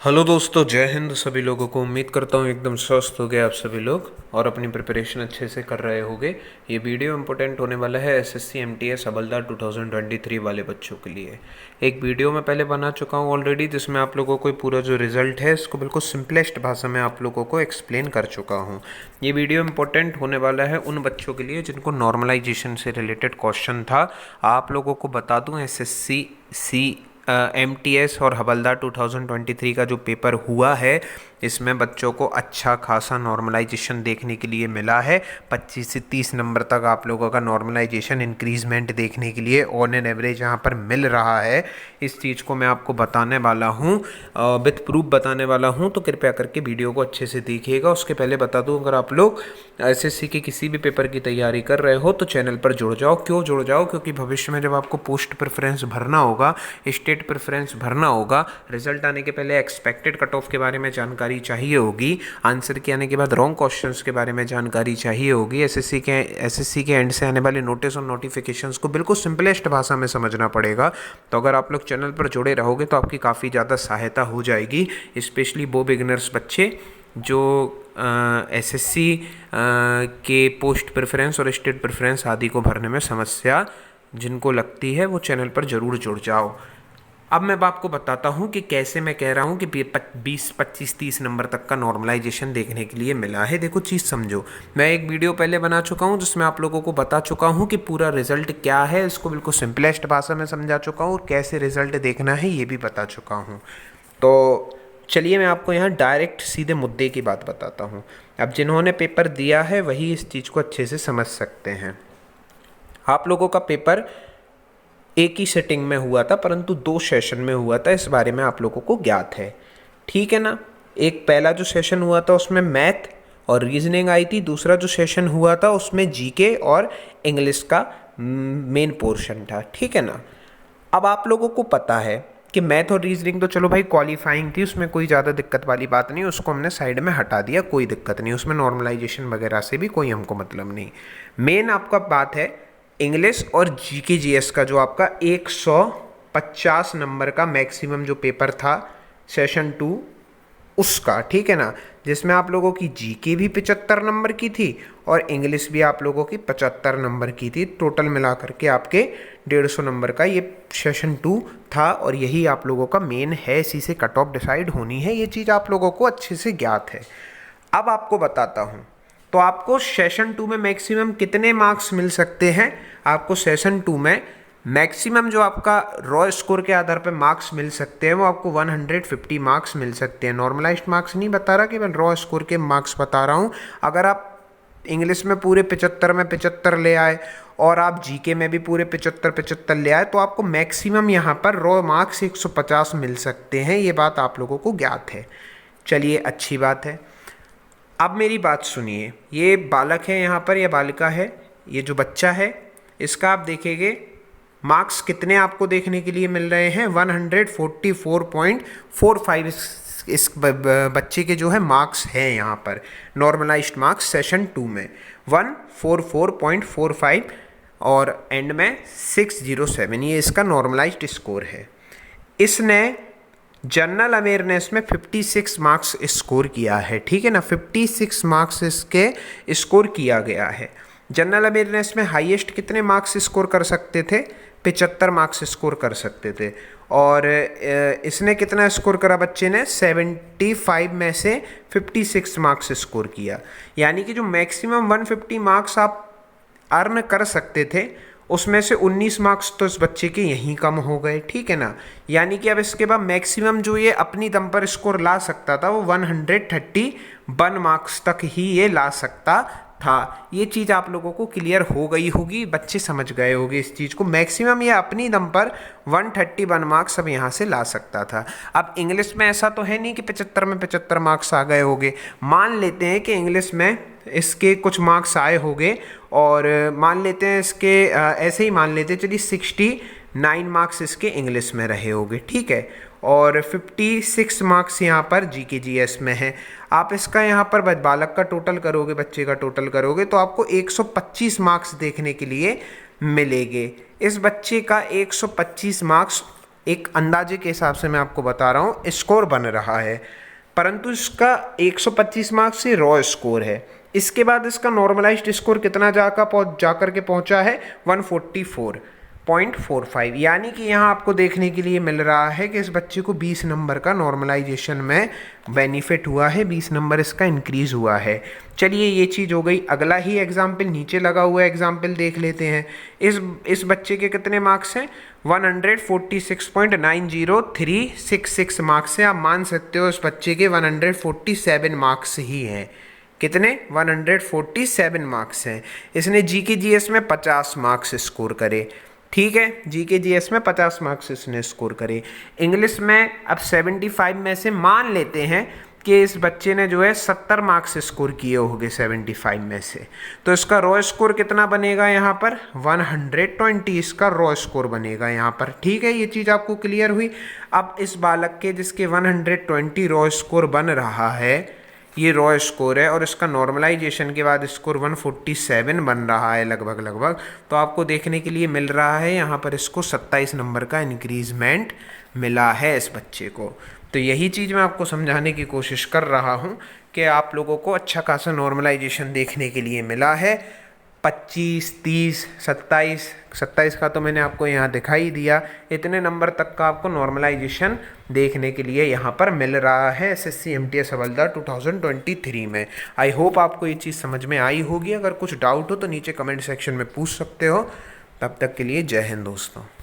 Hello दोस्तों, जय हिंद सभी लोगों को। उम्मीद करता हूँ एकदम स्वस्थ हो गए आप सभी लोग और अपनी प्रिपरेशन अच्छे से कर रहे होगे। ये वीडियो इम्पोर्टेंट होने वाला है एसएससी एमटीएस हवलदार 2023 वाले बच्चों के लिए। एक वीडियो मैं पहले बना चुका हूँ ऑलरेडी, जिसमें आप लोगों को पूरा जो रिजल्ट है इसको बिल्कुल सिंपलेस्ट भाषा में आप लोगों को एक्सप्लेन कर चुका हूँ। ये वीडियो इम्पोर्टेंट होने वाला है उन बच्चों के लिए जिनको नॉर्मलाइजेशन से रिलेटेड क्वेश्चन था। आप लोगों को बता दूँ, एसएससी एमटीएस और हवलदार 2023 का जो पेपर हुआ है, इसमें बच्चों को अच्छा खासा नॉर्मलाइजेशन देखने के लिए मिला है। 25 से 30 नंबर तक आप लोगों का नॉर्मलाइजेशन इंक्रीजमेंट देखने के लिए ऑन एन एवरेज यहाँ पर मिल रहा है। इस चीज़ को मैं आपको बताने वाला हूँ, विथ प्रूफ बताने वाला हूँ, तो कृपया करके वीडियो को अच्छे से देखिएगा। उसके पहले बता दूँ, अगर आप लोग एसएससी के किसी भी पेपर की तैयारी कर रहे हो तो चैनल पर जुड़ जाओ। क्यों जुड़ जाओ? क्योंकि भविष्य में जब आपको पोस्ट प्रेफरेंस भरना होगा, स्टेट प्रेफरेंस भरना होगा, रिजल्ट आने के पहले एक्सपेक्टेड कट ऑफ के बारे में जानकारी चाहिए होगी, आंसर के आने के बाद रॉन्ग क्वेश्चंस के बारे में जानकारी चाहिए होगी, एसएससी के एंड से आने वाले नोटिस और नोटिफिकेशंस को बिल्कुल सिंपलेस्ट भाषा में समझना पड़ेगा। तो अगर आप लोग चैनल पर जुड़े रहोगे तो आपकी काफ़ी ज़्यादा सहायता हो जाएगी, स्पेशली वो बिगिनर्स बच्चे जो एसएससी के पोस्ट प्रेफरेंस और स्टेट प्रेफरेंस आदि को भरने में समस्या जिनको लगती है, वो चैनल पर ज़रूर जुड़ जाओ। अब मैं आपको बताता हूँ कि कैसे मैं कह रहा हूँ कि 20, 25, 30 नंबर तक का नॉर्मलाइजेशन देखने के लिए मिला है। देखो, चीज़ समझो। मैं एक वीडियो पहले बना चुका हूँ जिसमें आप लोगों को बता चुका हूँ कि पूरा रिजल्ट क्या है, इसको बिल्कुल सिंपलेस्ट भाषा में समझा चुका हूँ और कैसे रिजल्ट देखना है ये भी बता चुका हूँ। तो चलिए मैं आपको यहाँ डायरेक्ट सीधे मुद्दे की बात बताता हूँ। अब जिन्होंने पेपर दिया है वही इस चीज़ को अच्छे से समझ सकते हैं। आप लोगों का पेपर एक ही सेटिंग में हुआ था, परंतु 2 सेशन में हुआ था, इस बारे में आप लोगों को ज्ञात है, ठीक है ना। एक पहला जो सेशन हुआ था उसमें मैथ और रीजनिंग आई थी, दूसरा जो सेशन हुआ था उसमें जीके और इंग्लिश का मेन पोर्शन था, ठीक है ना। अब आप लोगों को पता है कि मैथ और रीजनिंग तो चलो भाई क्वालिफाइंग थी, उसमें कोई ज़्यादा दिक्कत वाली बात नहीं, उसको हमने साइड में हटा दिया, कोई दिक्कत नहीं, उसमें नॉर्मलाइजेशन वगैरह से भी कोई हमको मतलब नहीं। मेन आपका बात है इंग्लिश और जीके जीएस का, जो आपका 150 नंबर का मैक्सिमम जो पेपर था सेशन 2 उसका, ठीक है ना, जिसमें आप लोगों की जीके भी 75 नंबर की थी और इंग्लिश भी आप लोगों की 75 नंबर की थी। टोटल मिला करके आपके 150 नंबर का ये सेशन 2 था और यही आप लोगों का मेन है, इसी से कट ऑफ डिसाइड होनी है, ये चीज़ आप लोगों को अच्छे से ज्ञात है। अब आपको बताता हूँ, तो आपको सेशन 2 में मैक्सिमम कितने मार्क्स मिल सकते हैं? आपको सेशन 2 में मैक्सिमम जो आपका रॉ स्कोर के आधार पर मार्क्स मिल सकते हैं वो आपको 150 मार्क्स मिल सकते हैं। नॉर्मलाइज्ड मार्क्स नहीं बता रहा, केवल रॉ स्कोर के मार्क्स बता रहा हूँ। अगर आप इंग्लिश में पूरे 75 में 75 ले आए और आप जीके में भी पूरे 75 ले आए तो आपको मैक्सिमम यहाँ पर रॉ मार्क्स 150 मिल सकते हैं। ये बात आप लोगों को ज्ञात है। चलिए, अच्छी बात है। अब मेरी बात सुनिए, ये बालक है यहाँ पर, यह बालिका है, ये जो बच्चा है इसका आप देखेंगे मार्क्स कितने आपको देखने के लिए मिल रहे हैं, 144.45 इस बच्चे के जो है मार्क्स हैं यहाँ पर, नॉर्मलाइज्ड मार्क्स सेशन 2 में 144.45 और एंड में 607, ये इसका नॉर्मलाइज्ड स्कोर है। इसने जनरल अवेयरनेस में 56 मार्क्स स्कोर किया है, ठीक है ना, 56 मार्क्स इसके स्कोर किया गया है। जनरल अवेयरनेस में हाईएस्ट कितने मार्क्स स्कोर कर सकते थे? 75 मार्क्स स्कोर कर सकते थे। और इसने कितना स्कोर करा बच्चे ने? 75 में से 56 मार्क्स स्कोर किया, यानी कि जो मैक्सिमम 150 मार्क्स आप अर्न कर सकते थे उसमें से 19 मार्क्स तो इस बच्चे के यहीं कम हो गए, ठीक है ना। यानी कि अब इसके बाद मैक्सिमम जो ये अपनी दम पर स्कोर ला सकता था वो 131 मार्क्स तक ही ये ला सकता था। ये चीज़ आप लोगों को क्लियर हो गई होगी, बच्चे समझ गए होंगे इस चीज़ को। मैक्सिमम ये अपनी दम पर 131 मार्क्स अब यहाँ से ला सकता था। अब इंग्लिश में ऐसा तो है नहीं कि 75 में 75 मार्क्स आ गए होंगे। मान लेते हैं कि इंग्लिश में इसके कुछ मार्क्स आए होंगे और मान लेते हैं इसके ऐसे ही मान लेते हैं, चलिए 69 मार्क्स इसके इंग्लिश में रहे होंगे, ठीक है, और 56 मार्क्स यहाँ पर जीके जीएस में है। आप इसका यहाँ पर बालक का टोटल करोगे, बच्चे का टोटल करोगे तो आपको 125 मार्क्स देखने के लिए मिलेंगे। इस बच्चे का 125 मार्क्स एक अंदाजे के हिसाब से मैं आपको बता रहा हूँ स्कोर बन रहा है, परंतु इसका 125 मार्क्स से रॉ स्कोर है। इसके बाद इसका नॉर्मलाइज्ड स्कोर कितना जाकर के पहुंचा है 144.45, यानी कि यहाँ आपको देखने के लिए मिल रहा है कि इस बच्चे को 20 नंबर का नॉर्मलाइजेशन में बेनिफिट हुआ है, 20 नंबर इसका इंक्रीज हुआ है। चलिए ये चीज़ हो गई। अगला ही एग्जाम्पल नीचे लगा हुआ एग्जाम्पल देख लेते हैं। इस बच्चे के कितने मार्क्स हैं 146.90366 मार्क्स हैं। आप मान सकते हो इस बच्चे के 147 मार्क्स ही हैं। कितने 147 मार्क्स हैं। इसने जीके जीएस में 50 मार्क्स स्कोर करे, ठीक है, जीके जीएस में 50 मार्क्स इसने स्कोर करे। इंग्लिश में अब 75 में से मान लेते हैं कि इस बच्चे ने जो है 70 मार्क्स स्कोर किए होंगे 75 में से, तो इसका रॉ स्कोर कितना बनेगा यहाँ पर 120 इसका रॉ स्कोर बनेगा यहाँ पर, ठीक है। ये चीज़ आपको क्लियर हुई। अब इस बालक के जिसके 120 रॉ स्कोर बन रहा है, ये रॉ स्कोर है और इसका नॉर्मलाइजेशन के बाद स्कोर 147 बन रहा है लगभग, तो आपको देखने के लिए मिल रहा है यहाँ पर इसको 27 नंबर का इंक्रीजमेंट मिला है इस बच्चे को। तो यही चीज़ मैं आपको समझाने की कोशिश कर रहा हूँ कि आप लोगों को अच्छा खासा नॉर्मलाइजेशन देखने के लिए मिला है। 25, 30, 27 का तो मैंने आपको यहाँ दिखाई दिया। इतने नंबर तक का आपको नॉर्मलाइजेशन देखने के लिए यहाँ पर मिल रहा है एसएससी एमटीएस हवलदार 2023 में। आई होप आपको ये चीज़ समझ में आई होगी। अगर कुछ डाउट हो तो नीचे कमेंट सेक्शन में पूछ सकते हो। तब तक के लिए जय हिंद दोस्तों।